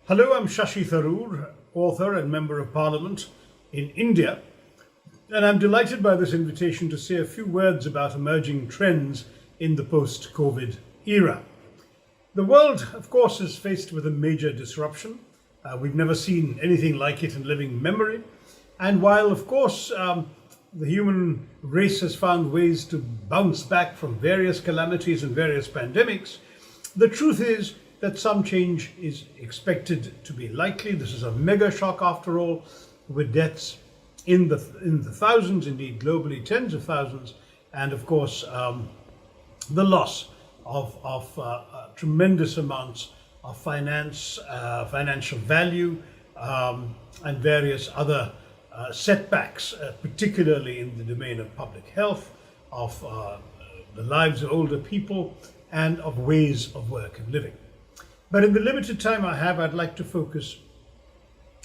Hello, I'm Shashi Tharoor, author and Member of Parliament in India, and I'm delighted by this invitation to say a few words about emerging trends in the post-COVID era. The world, of course, is faced with a major disruption. We've never seen anything like it in living memory. And while, of course, the human race has found ways to bounce back from various calamities and various pandemics, the truth is that some change is expected to be likely. This is a mega shock after all, with deaths in the thousands, indeed globally tens of thousands, and of course the loss of tremendous amounts of financial value, and various other setbacks, particularly in the domain of public health, of the lives of older people, and of ways of work and living. But in the limited time I have, I'd like to focus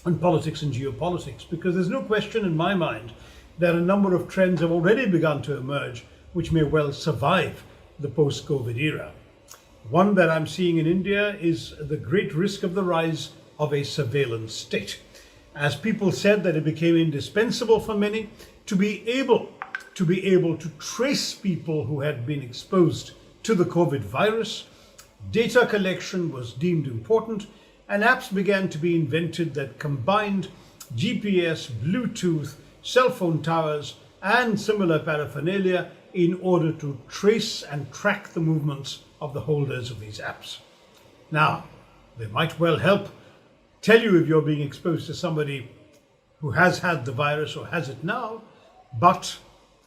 on politics and geopolitics, because there's no question in my mind that a number of trends have already begun to emerge which may well survive the post-COVID era. One that I'm seeing in India is the great risk of the rise of a surveillance state. As people said that it became indispensable for many to be able to trace people who had been exposed to the COVID virus, data collection was deemed important, and apps began to be invented that combined GPS, Bluetooth, cell phone towers, and similar paraphernalia in order to trace and track the movements of the holders of these apps. Now, they might well help tell you if you're being exposed to somebody who has had the virus or has it now, but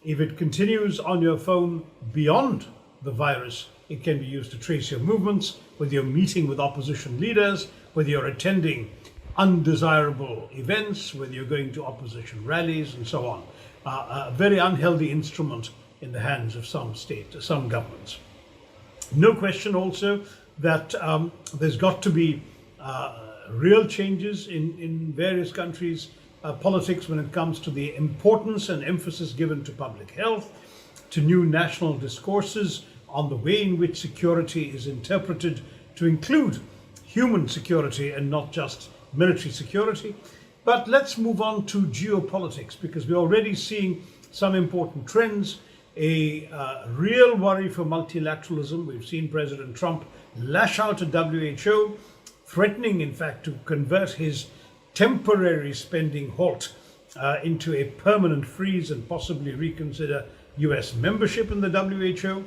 if it continues on your phone beyond the virus, it can be used to trace your movements, whether you're meeting with opposition leaders, whether you're attending undesirable events, whether you're going to opposition rallies and so on. A very unhealthy instrument in the hands of some governments. No question also that there's got to be real changes in various countries' politics when it comes to the importance and emphasis given to public health, to new national discourses on the way in which security is interpreted to include human security and not just military security. But let's move on to geopolitics, because we're already seeing some important trends. A real worry for multilateralism. We've seen President Trump lash out at WHO, threatening, in fact, to convert his temporary spending halt into a permanent freeze and possibly reconsider US membership in the WHO.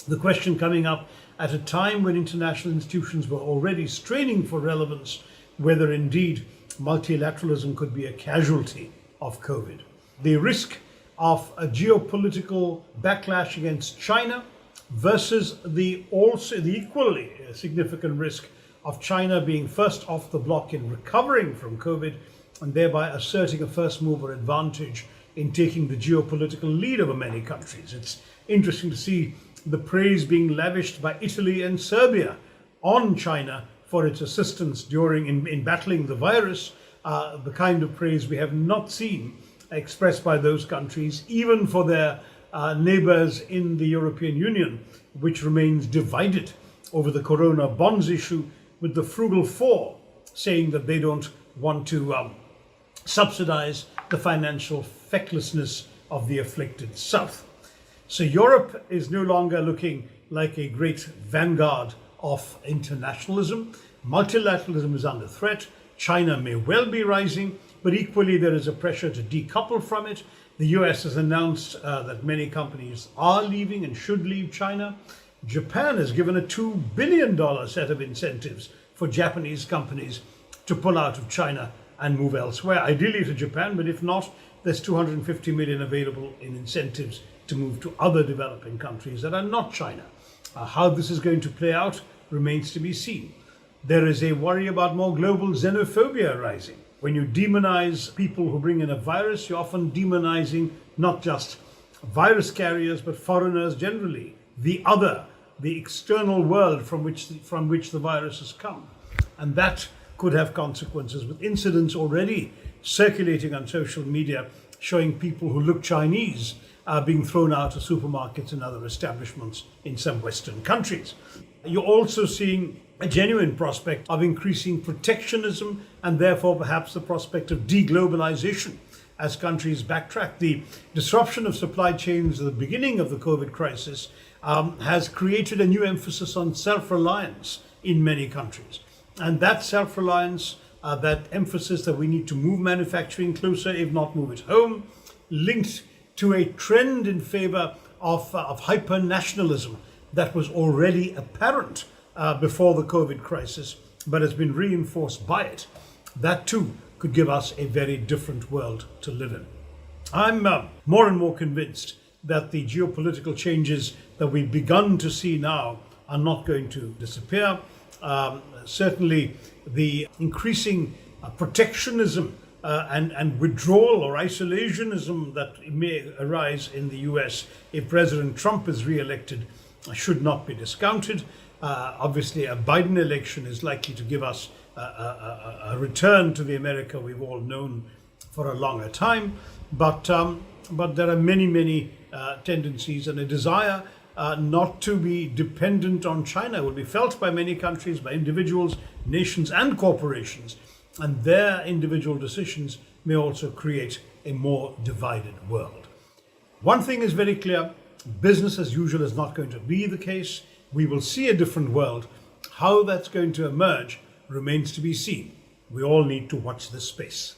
The question coming up at a time when international institutions were already straining for relevance, whether indeed multilateralism could be a casualty of COVID. The risk of a geopolitical backlash against China versus the equally significant risk of China being first off the block in recovering from COVID and thereby asserting a first mover advantage in taking the geopolitical lead over many countries. It's interesting to see the praise being lavished by Italy and Serbia on China for its assistance in battling the virus, the kind of praise we have not seen expressed by those countries, even for their neighbours in the European Union, which remains divided over the Corona bonds issue, with the Frugal Four saying that they don't want to subsidise the financial fecklessness of the afflicted South. So Europe is no longer looking like a great vanguard of internationalism. Multilateralism is under threat. China may well be rising, but equally there is a pressure to decouple from it. The US has announced that many companies are leaving and should leave China. Japan has given a $2 billion set of incentives for Japanese companies to pull out of China and move elsewhere, ideally to Japan, but if not, there's $250 million available in incentives to move to other developing countries that are not China. How this is going to play out remains to be seen. There is a worry about more global xenophobia rising. When you demonize people who bring in a virus, you're often demonizing not just virus carriers, but foreigners generally, the other, the external world from which the virus has come. And that could have consequences, with incidents already circulating on social media showing people who look Chinese being thrown out of supermarkets and other establishments in some Western countries. You're also seeing a genuine prospect of increasing protectionism and therefore perhaps the prospect of deglobalization as countries backtrack. The disruption of supply chains at the beginning of the COVID crisis has created a new emphasis on self-reliance in many countries. And that self-reliance, that emphasis that we need to move manufacturing closer, if not move it home, linked to a trend in favor of hyper-nationalism that was already apparent before the COVID crisis, but has been reinforced by it. That too could give us a very different world to live in. I'm more and more convinced that the geopolitical changes that we've begun to see now are not going to disappear. Certainly the increasing protectionism and withdrawal or isolationism that may arise in the US if President Trump is re-elected should not be discounted. Obviously, a Biden election is likely to give us a return to the America we've all known for a longer time. But there are many tendencies, and a desire not to be dependent on China will be felt by many countries, by individuals, nations, and corporations. And their individual decisions may also create a more divided world. One thing is very clear: business as usual is not going to be the case. We will see a different world. How that's going to emerge remains to be seen. We all need to watch this space.